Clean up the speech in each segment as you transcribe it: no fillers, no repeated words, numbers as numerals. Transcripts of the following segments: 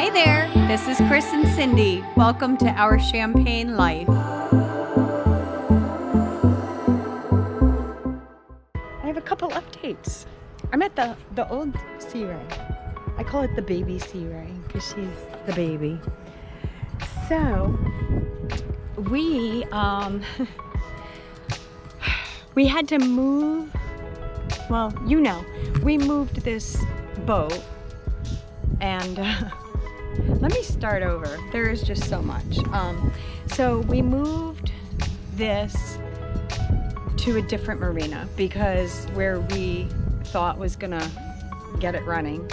Hey there, this is Chris and Cindy. Welcome to our Champagne life. I have a couple updates. I'm at the old SeaRay. I call it the baby SeaRay because she's the baby. So we we had to move. Well, you know, we moved this boat, and let me start over. There is just so much. So we moved this to a different marina because where we thought was gonna get it running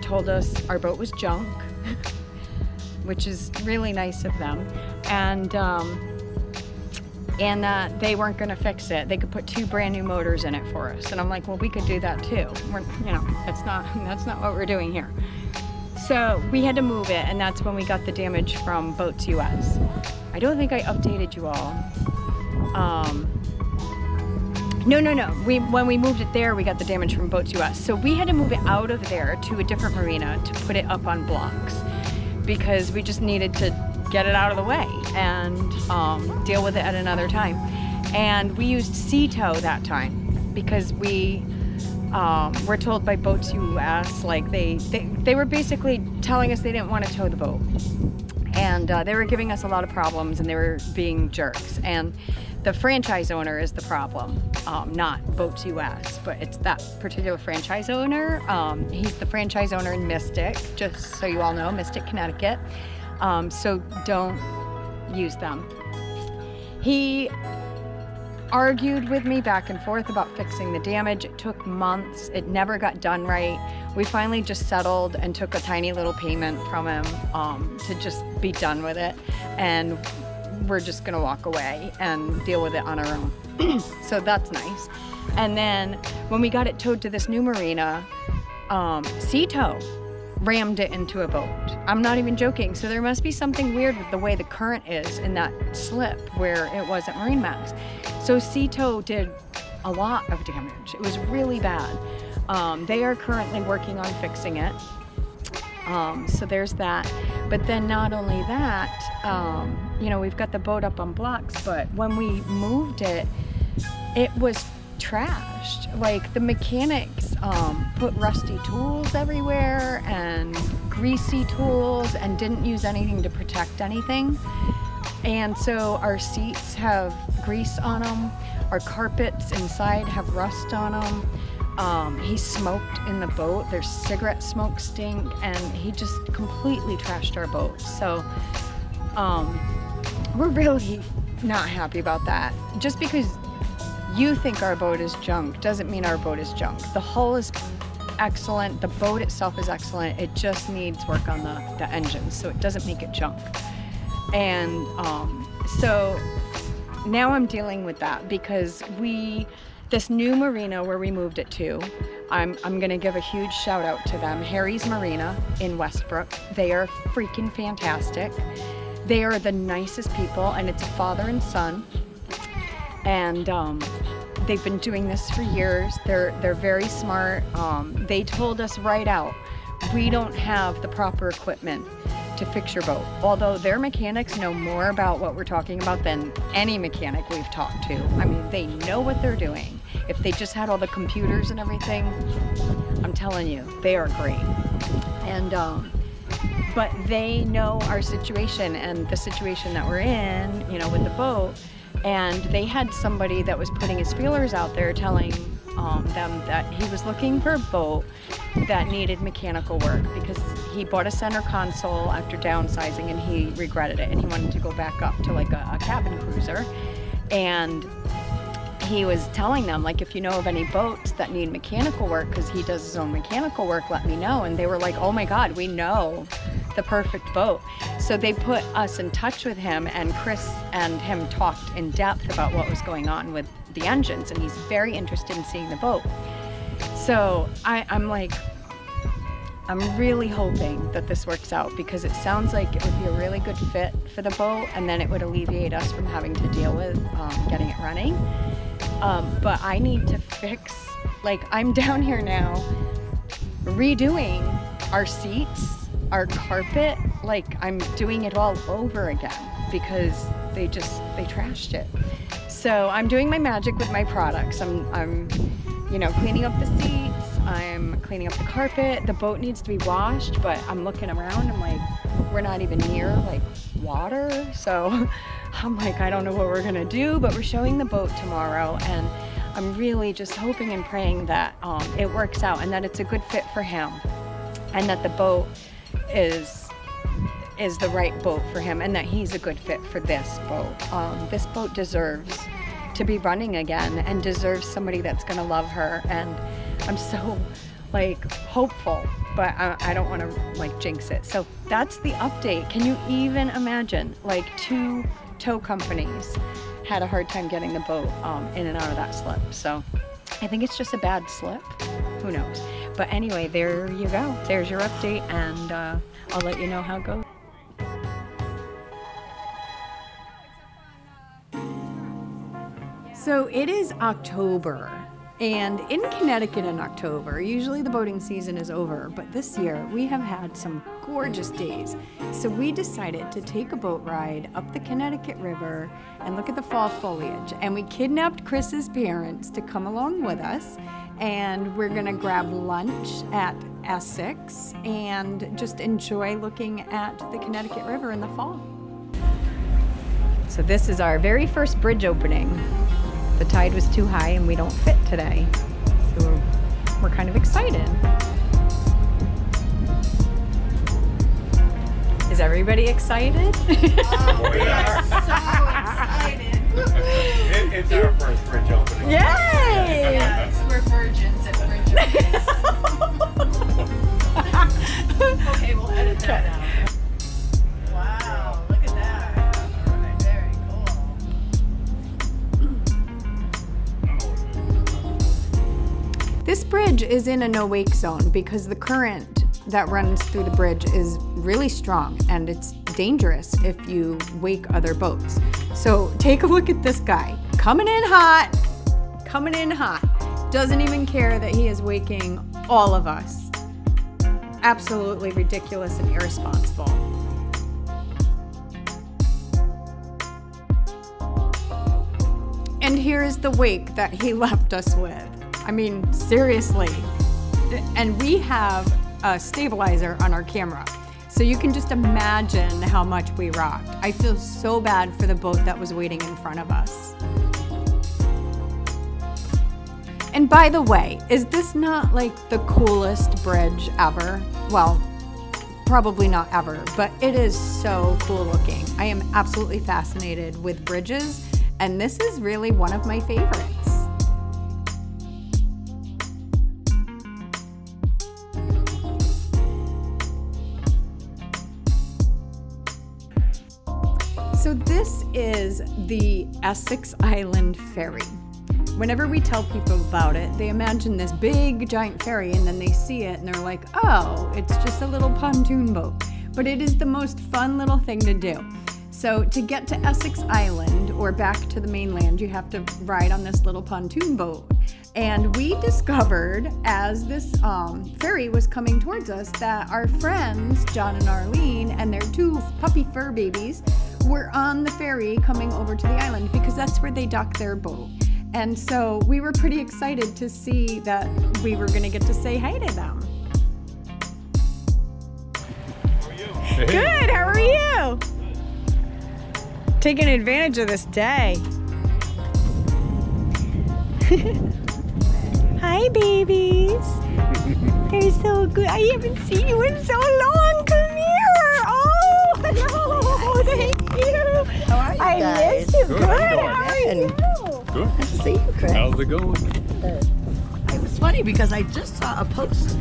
told us our boat was junk, which is really nice of them, and they weren't gonna fix it. They could put 2 brand new motors in it for us, and I'm like, well, we could do that too. That's not what we're doing here. So we had to move it, and that's when we got the damage from Boats US. I don't think I updated you all. No. When we moved it there, we got the damage from Boats US. So we had to move it out of there to a different marina to put it up on blocks because we just needed to get it out of the way and deal with it at another time. And we used Seatow that time because we were told by Boats US, like they were basically telling us they didn't want to tow the boat, and they were giving us a lot of problems, and they were being jerks. And the franchise owner is the problem, not Boats US, but it's that particular franchise owner. He's the franchise owner in Mystic, just so you all know, Mystic, Connecticut. So don't use them. He argued with me back and forth about fixing the damage. It took months. It never got done right. We finally just settled and took a tiny little payment from him to just be done with it. And we're just gonna walk away and deal with it on our own. So that's nice. And then when we got it towed to this new marina, Seatow rammed it into a boat. I'm not even joking. So there must be something weird with the way the current is in that slip where it wasn't Marine Max. So Seatow did a lot of damage. It was really bad. They are currently working on fixing it. So there's that. But then not only that, we've got the boat up on blocks, but when we moved it, it was trashed. Like the mechanics put rusty tools everywhere and greasy tools and didn't use anything to protect anything. And so our seats have grease on them. Our carpets inside have rust on them. He smoked in the boat. There's cigarette smoke stink, and he just completely trashed our boat. So we're really not happy about that. Just because you think our boat is junk doesn't mean our boat is junk. The hull is excellent. The boat itself is excellent. It just needs work on the engines, so it doesn't make it junk. And so now I'm dealing with that because this new marina where we moved it to, I'm gonna give a huge shout out to them, Harry's Marina in Westbrook. They are freaking fantastic. They are the nicest people, and it's a father and son. And they've been doing this for years. They're very smart. They told us right out, we don't have the proper equipment to fix your boat. Although their mechanics know more about what we're talking about than any mechanic we've talked to. I mean, they know what they're doing. If they just had all the computers and everything, I'm telling you, they are great. And but they know our situation and the situation that we're in, with the boat. And they had somebody that was putting his feelers out there telling them that he was looking for a boat that needed mechanical work because he bought a center console after downsizing and he regretted it and he wanted to go back up to like a cabin cruiser. And he was telling them, like, if you know of any boats that need mechanical work, because he does his own mechanical work, let me know. And they were like, oh my God, we know the perfect boat. So they put us in touch with him, and Chris and him talked in depth about what was going on with the engines, and he's very interested in seeing the boat. So I'm really hoping that this works out because it sounds like it would be a really good fit for the boat, and then it would alleviate us from having to deal with getting it running. But I need to fix, like, I'm down here now redoing our seats our carpet, like I'm doing it all over again because they trashed it. So I'm doing my magic with my products. I'm cleaning up the seats, I'm cleaning up the carpet. The boat needs to be washed, but I'm looking around, I'm like, we're not even near like water. So I'm like, I don't know what we're gonna do, but we're showing the boat tomorrow, and I'm really just hoping and praying that it works out and that it's a good fit for him, and that the boat is the right boat for him, and that he's a good fit for this boat. This boat deserves to be running again and deserves somebody that's gonna love her, and I'm so like hopeful, but I don't want to like jinx it. So that's the update. Can you even imagine, like 2 tow companies had a hard time getting the boat in and out of that slip. So I think it's just a bad slip, who knows. But anyway, there you go, there's your update, and I'll let you know how it goes. So it is October, and in Connecticut in October, usually the boating season is over, but this year we have had some gorgeous days. So we decided to take a boat ride up the Connecticut River and look at the fall foliage. And we kidnapped Chris's parents to come along with us, and we're gonna grab lunch at Essex and just enjoy looking at the Connecticut River in the fall. So this is our very first bridge opening. The tide was too high and we don't fit today, so we're kind of excited. Is everybody excited? Oh, we are so excited. It's our first bridge opening. Yay! Yes, we're virgins at bridge openings. Okay, we'll edit that out. Wow, look at that. All right, very cool. This bridge is in a no-wake zone because the current that runs through the bridge is really strong, and it's dangerous if you wake other boats. So take a look at this guy, coming in hot, doesn't even care that he is waking all of us. Absolutely ridiculous and irresponsible. And here's the wake that he left us with. I mean, seriously. And we have a stabilizer on our camera, so you can just imagine how much we rocked. I feel so bad for the boat that was waiting in front of us. And by the way, is this not like the coolest bridge ever? Well, probably not ever, but it is so cool looking. I am absolutely fascinated with bridges, and this is really one of my favorites. So this is the Essex Island ferry. Whenever we tell people about it, they imagine this big giant ferry, and then they see it and they're like, oh, it's just a little pontoon boat. But it is the most fun little thing to do. So to get to Essex Island or back to the mainland, you have to ride on this little pontoon boat. And we discovered as this ferry was coming towards us that our friends, John and Arlene, and their 2 puppy fur babies were on the ferry coming over to the island because that's where they dock their boat. And so we were pretty excited to see that we were going to get to say hi to them. How are you? Hey. Good, how are you? Taking advantage of this day. Hi, babies. They're so good. I haven't seen you in so long. Come here. Oh, hello. Thank you. How are you I guys? missed you. Good. Good. How How are you you? Good. Nice to see you, Chris. How's it going? It was funny because I just saw a post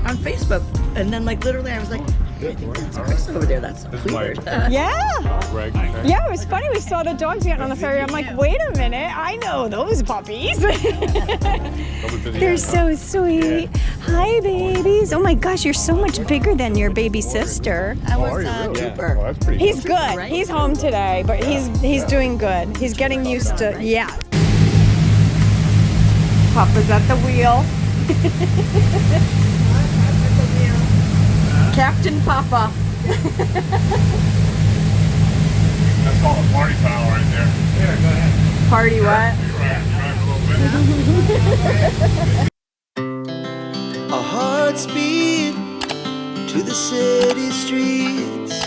on Facebook, and then like literally I was like, I think that's Chris over there. That's This is weird. my- Yeah. Greg. Yeah, it was funny. We saw the dogs getting on the ferry. I'm like, wait a minute. I know those puppies. They're so sweet. Hi, babies. Oh my gosh, you're so much bigger than your baby sister. I How are was you, really? Cooper. Oh, that's pretty He's good. good. right? He's home today, but he's doing good. He's getting used to, yeah. Papa's at the wheel. Captain Papa. That's called a party foul right there. Yeah, go ahead. Party what? Our hearts beat to the city streets.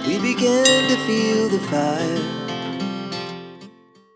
We began to feel the fire.